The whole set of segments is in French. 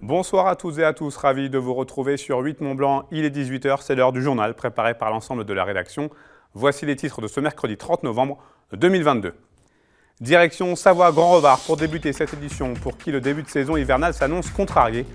Bonsoir à toutes et à tous, ravi de vous retrouver sur 8 Mont-Blanc. Il est 18 h, c'est l'heure du journal préparé par l'ensemble de la rédaction. Voici les titres de ce mercredi 30 novembre 2022. Direction Savoie-Grand-Revard pour débuter cette édition, pour qui le début de saison hivernale s'annonce contrarié.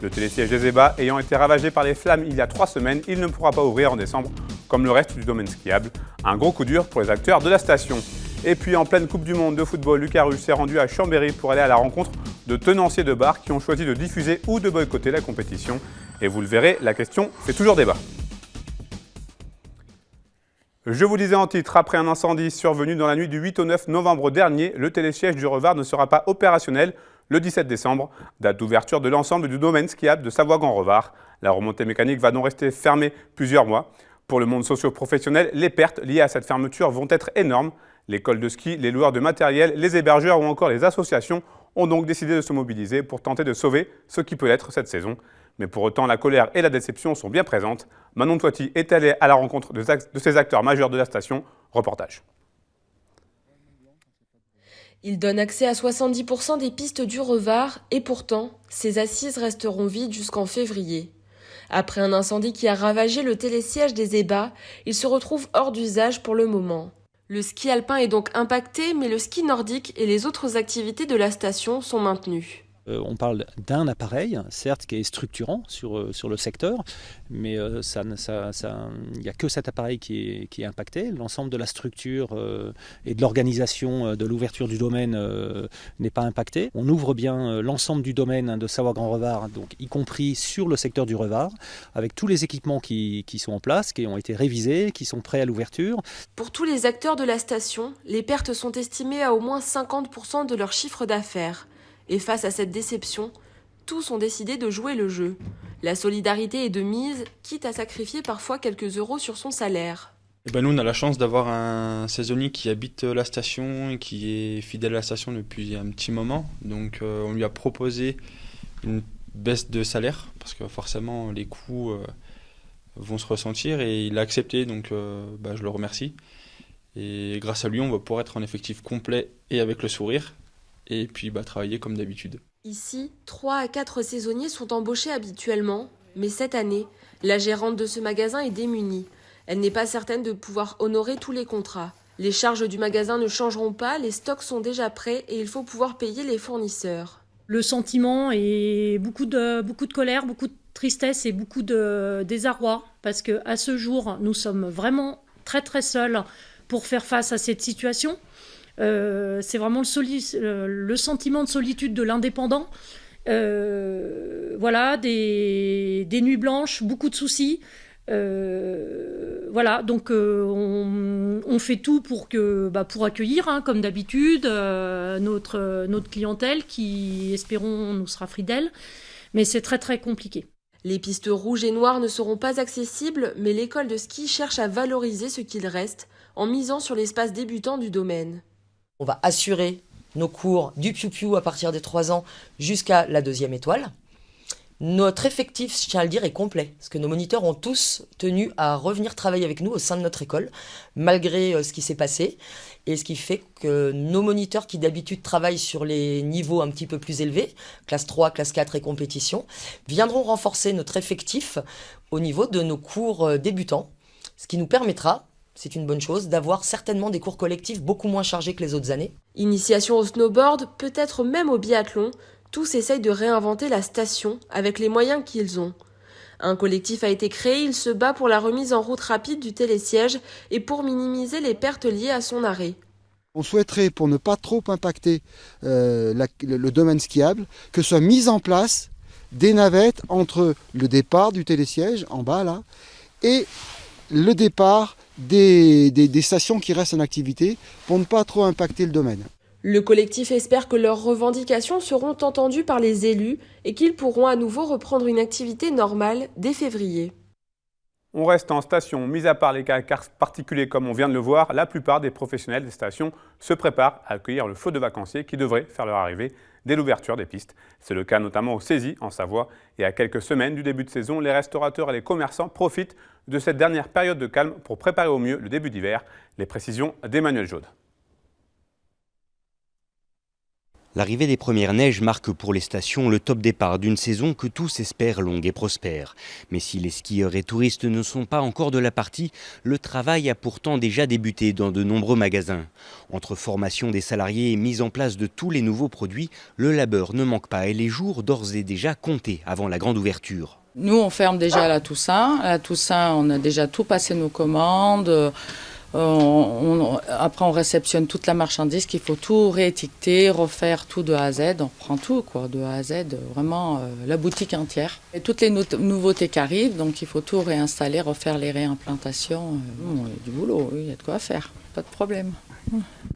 Le télésiège des ébats ayant été ravagé par les flammes il y a 3 semaines, il ne pourra pas ouvrir en décembre, comme le reste du domaine skiable. Un gros coup dur pour les acteurs de la station. Et puis en pleine Coupe du Monde de football, Lucas Russe s'est rendu à Chambéry pour aller à la rencontre de tenanciers de bars qui ont choisi de diffuser ou de boycotter la compétition. Et vous le verrez, la question fait toujours débat. Je vous disais en titre, après un incendie survenu dans la nuit du 8 au 9 novembre dernier, le télésiège du Revard ne sera pas opérationnel le 17 décembre, date d'ouverture de l'ensemble du domaine skiable de Savoie-Grand-Revard. La remontée mécanique va donc rester fermée plusieurs mois. Pour le monde socio-professionnel, les pertes liées à cette fermeture vont être énormes. L'école de ski, les loueurs de matériel, les hébergeurs ou encore les associations ont donc décidé de se mobiliser pour tenter de sauver ce qui peut l'être cette saison. Mais pour autant, la colère et la déception sont bien présentes. Manon Toiti est allée à la rencontre de ces acteurs majeurs de la station. Reportage. Il donne accès à 70% des pistes du Revard et pourtant, ces assises resteront vides jusqu'en février. Après un incendie qui a ravagé le télésiège des ébats, il se retrouve hors d'usage pour le moment. Le ski alpin est donc impacté, mais le ski nordique et les autres activités de la station sont maintenues. On parle d'un appareil, certes, qui est structurant sur le secteur, mais il n'y a que cet appareil qui est impacté. L'ensemble de la structure et de l'organisation de l'ouverture du domaine n'est pas impacté. On ouvre bien l'ensemble du domaine de Savoie-Grand-Revard, donc y compris sur le secteur du Revard, avec tous les équipements qui sont en place, qui ont été révisés, qui sont prêts à l'ouverture. Pour tous les acteurs de la station, les pertes sont estimées à au moins 50% de leur chiffre d'affaires. Et face à cette déception, tous ont décidé de jouer le jeu. La solidarité est de mise, quitte à sacrifier parfois quelques euros sur son salaire. Nous, on a la chance d'avoir un saisonnier qui habite la station et qui est fidèle à la station depuis un petit moment. Donc on lui a proposé une baisse de salaire, parce que forcément les coûts vont se ressentir, et il a accepté, donc je le remercie. Et grâce à lui, on va pouvoir être en effectif complet et avec le sourire. Et puis travailler comme d'habitude. Ici, 3 à 4 saisonniers sont embauchés habituellement, mais cette année, la gérante de ce magasin est démunie. Elle n'est pas certaine de pouvoir honorer tous les contrats. Les charges du magasin ne changeront pas, les stocks sont déjà prêts et il faut pouvoir payer les fournisseurs. Le sentiment est beaucoup de colère, beaucoup de tristesse et beaucoup de désarroi, parce qu'à ce jour, nous sommes vraiment très très seuls pour faire face à cette situation. C'est vraiment le sentiment de solitude de l'indépendant. Voilà, des nuits blanches, beaucoup de soucis. Voilà, donc on fait tout pour accueillir, comme d'habitude, notre clientèle qui, espérons, nous sera fidèle. Mais c'est très très compliqué. Les pistes rouges et noires ne seront pas accessibles, mais l'école de ski cherche à valoriser ce qu'il reste en misant sur l'espace débutant du domaine. On va assurer nos cours du piou-piou à partir des 3 ans jusqu'à la 2e étoile. Notre effectif, je tiens à le dire, est complet, parce que nos moniteurs ont tous tenu à revenir travailler avec nous au sein de notre école, malgré ce qui s'est passé. Et ce qui fait que nos moniteurs qui d'habitude travaillent sur les niveaux un petit peu plus élevés, classe 3, classe 4 et compétition, viendront renforcer notre effectif au niveau de nos cours débutants, ce qui nous permettra, c'est une bonne chose, d'avoir certainement des cours collectifs beaucoup moins chargés que les autres années. Initiation au snowboard, peut-être même au biathlon, tous essayent de réinventer la station avec les moyens qu'ils ont. Un collectif a été créé, il se bat pour la remise en route rapide du télésiège et pour minimiser les pertes liées à son arrêt. On souhaiterait, pour ne pas trop impacter le domaine skiable, que soient mises en place des navettes entre le départ du télésiège, en bas là, et le départ des stations qui restent en activité pour ne pas trop impacter le domaine. Le collectif espère que leurs revendications seront entendues par les élus et qu'ils pourront à nouveau reprendre une activité normale dès février. On reste en station, mis à part les cas particuliers comme on vient de le voir, la plupart des professionnels des stations se préparent à accueillir le flot de vacanciers qui devrait faire leur arrivée dès l'ouverture des pistes. C'est le cas notamment au Cési, en Savoie, et à quelques semaines du début de saison, les restaurateurs et les commerçants profitent de cette dernière période de calme pour préparer au mieux le début d'hiver. Les précisions d'Emmanuel Jaude. L'arrivée des premières neiges marque pour les stations le top départ d'une saison que tous espèrent longue et prospère. Mais si les skieurs et touristes ne sont pas encore de la partie, le travail a pourtant déjà débuté dans de nombreux magasins. Entre formation des salariés et mise en place de tous les nouveaux produits, le labeur ne manque pas et les jours d'ores et déjà comptés avant la grande ouverture. Nous, on ferme déjà à la Toussaint. À la Toussaint, on a déjà tout passé nos commandes. Après, on réceptionne toute la marchandise qu'il faut tout réétiqueter, refaire tout de A à Z. On prend tout, quoi, de A à Z, vraiment la boutique entière. Et toutes les nouveautés qui arrivent, donc il faut tout réinstaller, refaire les réimplantations. Il y a du boulot, il y a de quoi faire, pas de problème.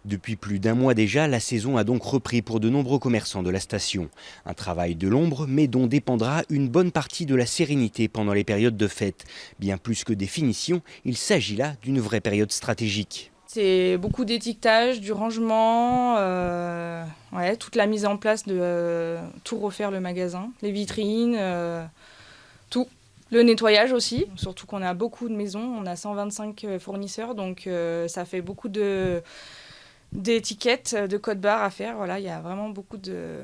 Depuis plus d'un mois déjà, la saison a donc repris pour de nombreux commerçants de la station. Un travail de l'ombre, mais dont dépendra une bonne partie de la sérénité pendant les périodes de fête. Bien plus que des finitions, il s'agit là d'une vraie période stratégique. C'est beaucoup d'étiquetage, du rangement, toute la mise en place de tout refaire le magasin, les vitrines, tout. Le nettoyage aussi, surtout qu'on a beaucoup de maisons, on a 125 fournisseurs, donc ça fait beaucoup d'étiquettes, de codes barres à faire. Voilà, il y a vraiment beaucoup de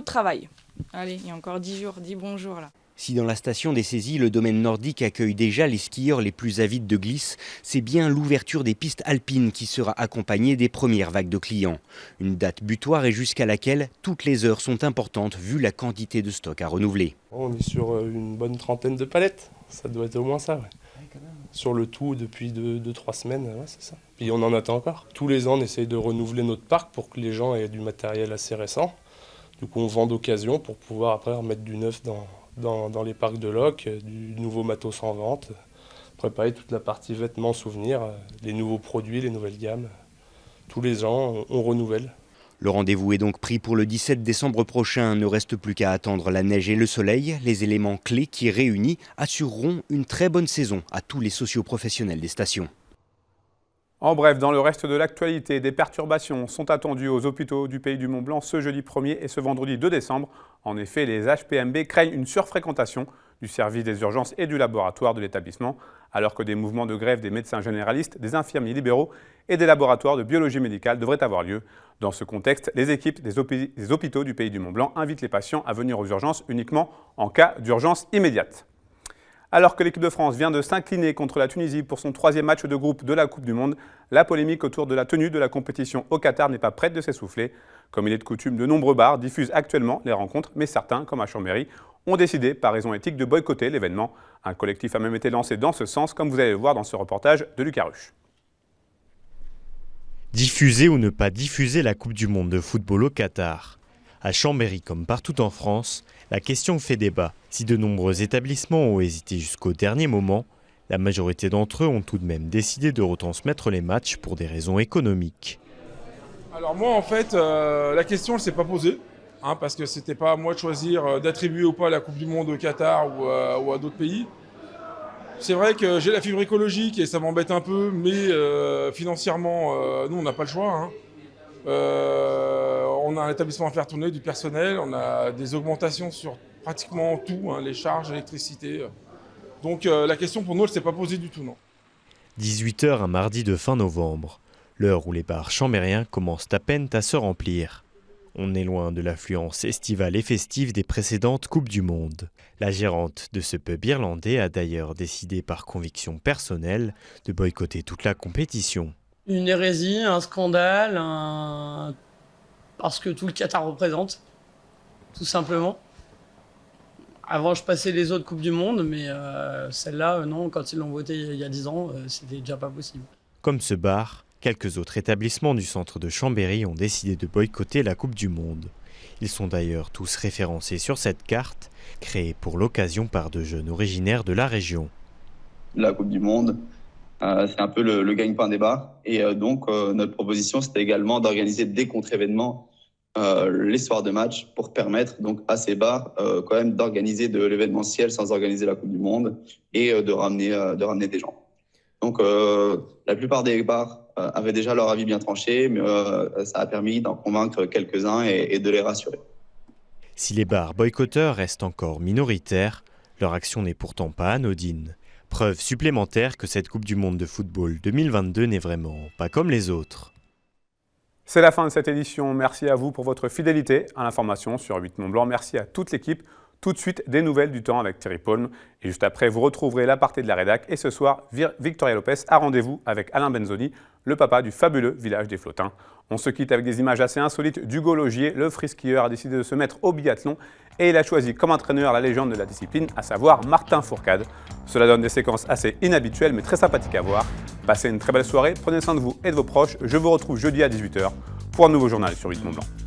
travail. Allez, il y a encore 10 jours, 10 bons jours là. Si dans la station des Saisies, le domaine nordique accueille déjà les skieurs les plus avides de glisse, c'est bien l'ouverture des pistes alpines qui sera accompagnée des premières vagues de clients. Une date butoir et jusqu'à laquelle toutes les heures sont importantes vu la quantité de stock à renouveler. On est sur une bonne trentaine de palettes, ça doit être au moins ça. Ouais. Sur le tout depuis 2-3 semaines, c'est ça. Puis on en attend encore. Tous les ans, on essaye de renouveler notre parc pour que les gens aient du matériel assez récent. Du coup, on vend d'occasion pour pouvoir après remettre du neuf dans les parcs de loc, du nouveau matos en vente, préparer toute la partie vêtements, souvenirs, les nouveaux produits, les nouvelles gammes. Tous les ans, on renouvelle. Le rendez-vous est donc pris pour le 17 décembre prochain. Ne reste plus qu'à attendre la neige et le soleil. Les éléments clés qui, réunis, assureront une très bonne saison à tous les socioprofessionnels des stations. En bref, dans le reste de l'actualité, des perturbations sont attendues aux hôpitaux du Pays du Mont-Blanc ce jeudi 1er et ce vendredi 2 décembre. En effet, les HPMB craignent une surfréquentation du service des urgences et du laboratoire de l'établissement, alors que des mouvements de grève des médecins généralistes, des infirmiers libéraux et des laboratoires de biologie médicale devraient avoir lieu. Dans ce contexte, les équipes des hôpitaux du Pays du Mont-Blanc invitent les patients à venir aux urgences uniquement en cas d'urgence immédiate. Alors que l'équipe de France vient de s'incliner contre la Tunisie pour son 3e match de groupe de la Coupe du Monde, la polémique autour de la tenue de la compétition au Qatar n'est pas prête de s'essouffler. Comme il est de coutume, de nombreux bars diffusent actuellement les rencontres, mais certains, comme à Chambéry, ont décidé, par raison éthique, de boycotter l'événement. Un collectif a même été lancé dans ce sens, comme vous allez le voir dans ce reportage de Lucas Ruche. Diffuser ou ne pas diffuser la Coupe du Monde de football au Qatar. À Chambéry comme partout en France, la question fait débat. Si de nombreux établissements ont hésité jusqu'au dernier moment, la majorité d'entre eux ont tout de même décidé de retransmettre les matchs pour des raisons économiques. Alors moi en fait, la question elle ne s'est pas posée, parce que c'était pas à moi de choisir d'attribuer ou pas la Coupe du Monde au Qatar ou à d'autres pays. C'est vrai que j'ai la fibre écologique et ça m'embête un peu, mais financièrement, nous on n'a pas le choix. On a un établissement à faire tourner, du personnel, on a des augmentations sur pratiquement tout, les charges, l'électricité. Donc la question pour nous, elle ne s'est pas posée du tout, non. 18h un mardi de fin novembre, l'heure où les bars chambériens commencent à peine à se remplir. On est loin de l'affluence estivale et festive des précédentes Coupes du Monde. La gérante de ce pub irlandais a d'ailleurs décidé par conviction personnelle de boycotter toute la compétition. Une hérésie, un scandale, parce que tout le Qatar représente, tout simplement. Avant, je passais les autres Coupes du Monde, mais celle-là, non, quand ils l'ont votée il y a 10 ans, c'était déjà pas possible. Comme ce bar, quelques autres établissements du centre de Chambéry ont décidé de boycotter la Coupe du Monde. Ils sont d'ailleurs tous référencés sur cette carte, créée pour l'occasion par de jeunes originaires de la région. La Coupe du Monde, c'est un peu le gagne-pain des bars. Et donc, notre proposition, c'était également d'organiser des contre-événements les soirs de match pour permettre donc à ces bars quand même d'organiser de l'événementiel sans organiser la Coupe du Monde et de ramener des gens. Donc, la plupart des bars avaient déjà leur avis bien tranché, mais ça a permis d'en convaincre quelques-uns et de les rassurer. Si les bars boycotteurs restent encore minoritaires, leur action n'est pourtant pas anodine. Preuve supplémentaire que cette Coupe du Monde de football 2022 n'est vraiment pas comme les autres. C'est la fin de cette édition. Merci à vous pour votre fidélité à l'information sur 8 Mont Blanc. Merci à toute l'équipe. Tout de suite, des nouvelles du temps avec Thierry Paulme. Et juste après, vous retrouverez l'aparté de la rédac. Et ce soir, Victoria Lopez a rendez-vous avec Alain Benzoni, le papa du fabuleux village des Flottins. On se quitte avec des images assez insolites d'Hugo Logier. Le freeskieur a décidé de se mettre au biathlon et il a choisi comme entraîneur la légende de la discipline, à savoir Martin Fourcade. Cela donne des séquences assez inhabituelles mais très sympathiques à voir. Passez une très belle soirée, prenez soin de vous et de vos proches. Je vous retrouve jeudi à 18h pour un nouveau journal sur 8 Mont Blanc.